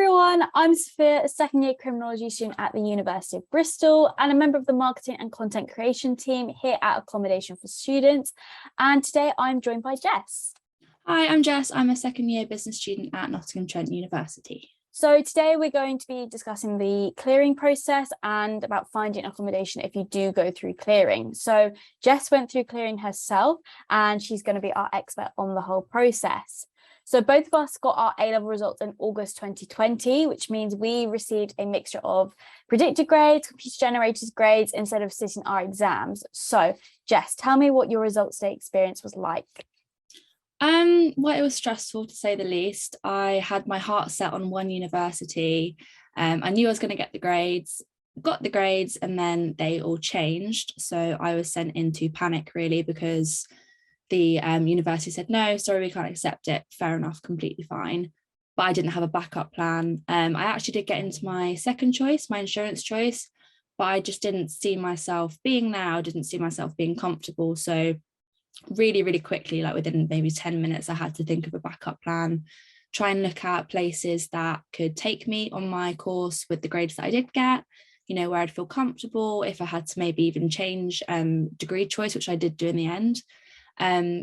everyone, I'm Sophia, a second year criminology student at the University of Bristol and a member of the marketing and content creation team here at Accommodation for Students. And today I'm joined by Jess. Hi, I'm Jess. I'm a second year business student at Nottingham Trent University. So today we're going to be discussing the clearing process and about finding accommodation if you do go through clearing. So Jess went through clearing herself and she's going to be our expert on the whole process. So both of us got our A-level results in August 2020, which means we received a mixture of predicted grades, computer-generated grades, instead of sitting our exams. So Jess, tell me what your results day experience was like. Well, it was stressful to say the least. I had my heart set on one university. I knew I was going to get the grades, got the grades, and then they all changed. So I was sent into panic really because the university said, no, sorry, we can't accept it. Fair enough, completely fine. But I didn't have a backup plan. I actually did get into my second choice, my insurance choice, but I just didn't see myself being there. I didn't see myself being comfortable. So really quickly, like within maybe 10 minutes, I had to think of a backup plan, try and look at places that could take me on my course with the grades that I did get, you know, where I'd feel comfortable, if I had to maybe even change degree choice, which I did do in the end.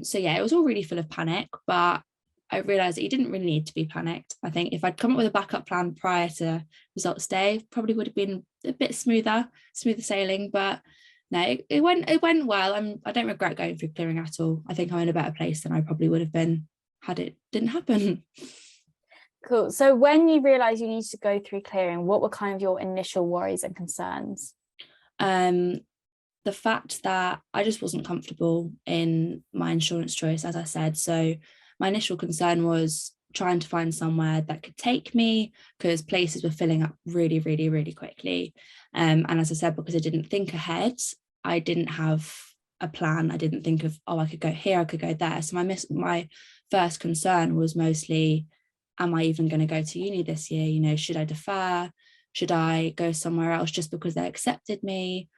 So yeah, it was all really full of panic, but I realized that you didn't really need to be panicked. I think if I'd come up with a backup plan prior to results day, probably would have been a bit smoother sailing, but no, it went well. I don't regret going through clearing at all. I think I'm in a better place than I probably would have been had it didn't happen. Cool. So when you realised you needed to go through clearing, what were kind of your initial worries and concerns? The fact that I just wasn't comfortable in my insurance choice, as I said. So my initial concern was trying to find somewhere that could take me, because places were filling up really quickly. And as I said, because I didn't think ahead, I didn't have a plan. I didn't think of, I could go here, I could go there. So my first concern was mostly, am I even going to go to uni this year? You know, should I defer? Should I go somewhere else just because they accepted me?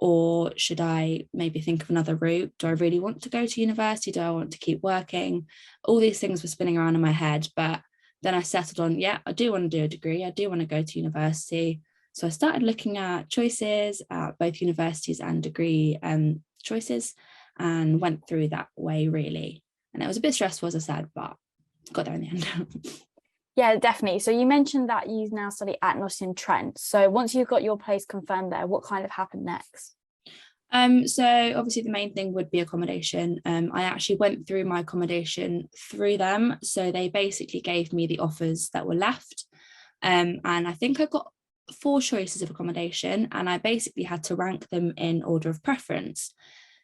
Or should I maybe think of another route? Do I really want to go to university? Do I want to keep working? All these things were spinning around in my head, but then I settled on, yeah, I do want to do a degree. I do want to go to university. So I started looking at choices at both universities and degree choices, and went through that way really. And it was a bit stressful, as I said, but got there in the end. Yeah, definitely. So you mentioned that you now study at Nottingham Trent. So once you've got your place confirmed there, what kind of happened next? So obviously the main thing would be accommodation. I actually went through my accommodation through them. So they basically gave me the offers that were left. And I think I got 4 choices of accommodation, and I basically had to rank them in order of preference.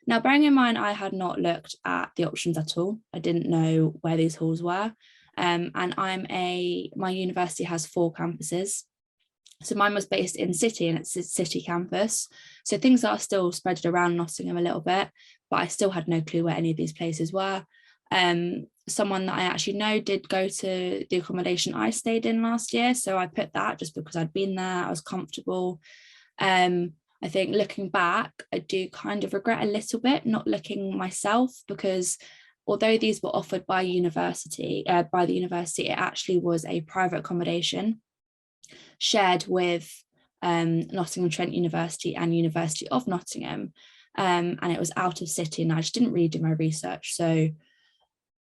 Now, bearing in mind, I had not looked at the options at all. I didn't know where these halls were. And my university has 4 campuses. So mine was based in City, and it's a City campus. So things are still spread around Nottingham a little bit, but I still had no clue where any of these places were. Someone that I actually know did go to the accommodation I stayed in last year. So I put that just because I'd been there, I was comfortable. I think looking back, I do kind of regret a little bit not looking myself, because although these were offered by the university, it actually was a private accommodation shared with Nottingham Trent University and University of Nottingham, and it was out of City, and I just didn't really do my research. So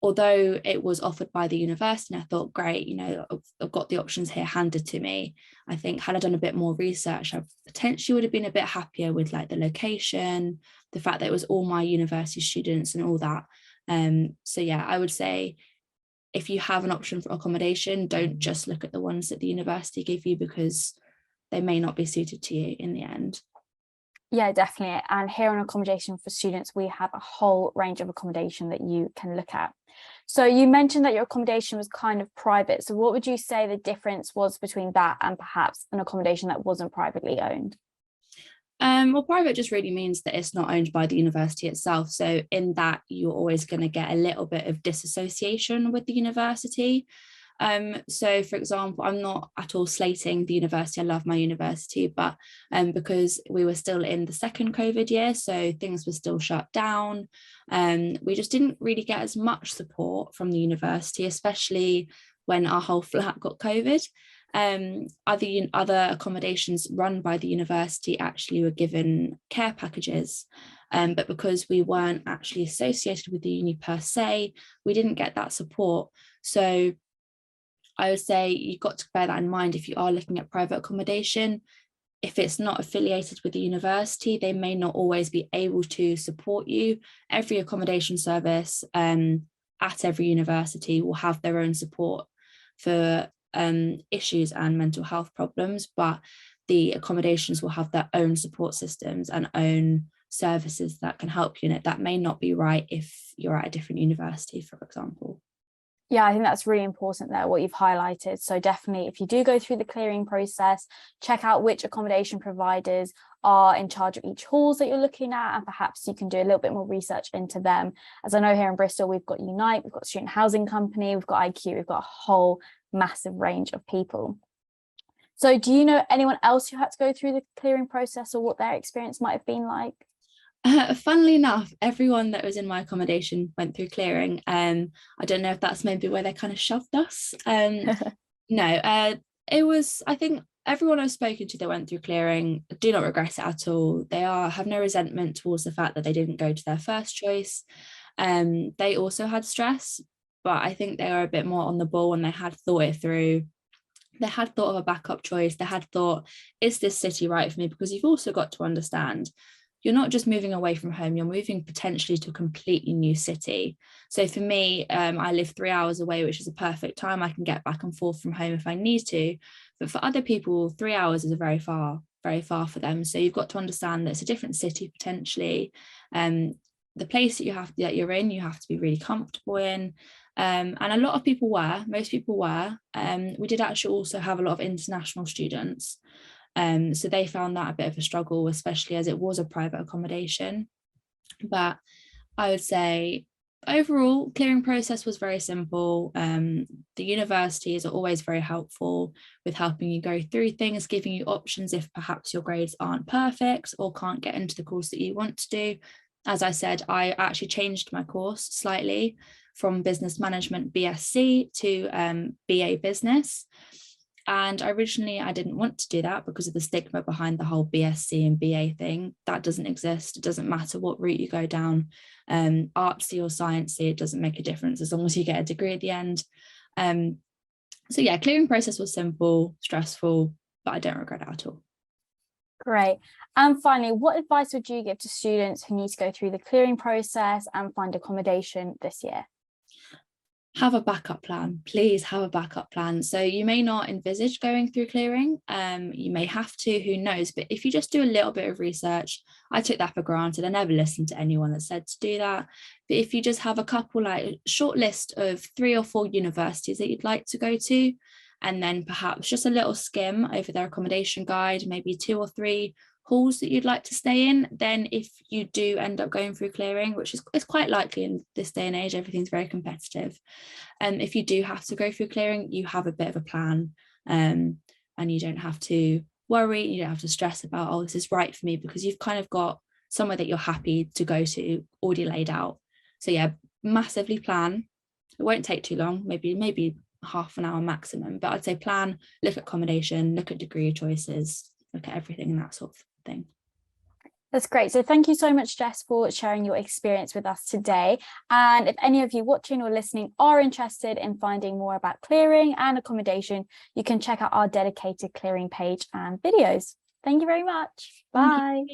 although it was offered by the university and I thought, great, you know, I've got the options here handed to me, I think had I done a bit more research, I potentially would have been a bit happier with like the location, the fact that it was all my university students and all that. So yeah, I would say if you have an option for accommodation, don't just look at the ones that the university give you, because they may not be suited to you in the end. Yeah, definitely. And here on Accommodation for Students, we have a whole range of accommodation that you can look at. So you mentioned that your accommodation was kind of private. So what would you say the difference was between that and perhaps an accommodation that wasn't privately owned? Well, private just really means that it's not owned by the university itself. So in that, you're always going to get a little bit of disassociation with the university. So for example, I'm not at all slating the university. I love my university, but because we were still in the second COVID year, so things were still shut down, we just didn't really get as much support from the university, especially when our whole flat got COVID. Other accommodations run by the university actually were given care packages, but because we weren't actually associated with the uni per se, we didn't get that support. So I would say you've got to bear that in mind if you are looking at private accommodation. If it's not affiliated with the university, they may not always be able to support you. Every accommodation service at every university will have their own support for issues and mental health problems, but the accommodations will have their own support systems and own services that can help you in it. That may not be right if you're at a different university, for example. Yeah, I think that's really important there, what you've highlighted. So definitely, if you do go through the clearing process, check out which accommodation providers are in charge of each halls that you're looking at, and perhaps you can do a little bit more research into them. As I know here in Bristol, we've got Unite, we've got Student Housing Company, we've got IQ, we've got a whole massive range of people. So do you know anyone else who had to go through the clearing process, or what their experience might have been like? Funnily enough, everyone that was in my accommodation went through clearing. I don't know if that's maybe where they kind of shoved us. No, it was, I think everyone I've spoken to that went through clearing do not regret it at all. They have no resentment towards the fact that they didn't go to their first choice. They also had stress, but I think they were a bit more on the ball and they had thought it through. They had thought of a backup choice. They had thought, is this city right for me? Because you've also got to understand, you're not just moving away from home, you're moving potentially to a completely new city. So for me, I live 3 hours away, which is a perfect time. I can get back and forth from home if I need to. But for other people, 3 hours is very far for them. So you've got to understand that it's a different city potentially. The place that you're in, you have to be really comfortable in. And a lot of people were, most people were. We did actually also have a lot of international students. So they found that a bit of a struggle, especially as it was a private accommodation. But I would say overall, clearing process was very simple. The universities are always very helpful with helping you go through things, giving you options if perhaps your grades aren't perfect or can't get into the course that you want to do. As I said, I actually changed my course slightly from business management BSc to BA business. And originally I didn't want to do that because of the stigma behind the whole BSc and BA thing. That doesn't exist. It doesn't matter what route you go down, artsy or sciencey, it doesn't make a difference as long as you get a degree at the end. So yeah, clearing process was simple, stressful, but I don't regret it at all. Great. And finally, what advice would you give to students who need to go through the clearing process and find accommodation this year? Have a backup plan. Please have a backup plan. So you may not envisage going through clearing. You may have to, who knows? But if you just do a little bit of research, I took that for granted. I never listened to anyone that said to do that. But if you just have a couple, like short list of 3 or 4 universities that you'd like to go to, and then perhaps just a little skim over their accommodation guide, maybe 2 or 3 halls that you'd like to stay in, then if you do end up going through clearing, which is quite likely in this day and age, everything's very competitive. And if you do have to go through clearing, you have a bit of a plan, and you don't have to worry, you don't have to stress about, oh, this is right for me, because you've kind of got somewhere that you're happy to go to already laid out. So yeah, massively plan. It won't take too long, maybe half an hour maximum, but I'd say plan, look at accommodation, look at degree choices, look at everything and that sort of thing. That's great. So thank you so much, Jess, for sharing your experience with us today. And if any of you watching or listening are interested in finding more about clearing and accommodation, you can check out our dedicated clearing page and videos. Thank you very much. Bye.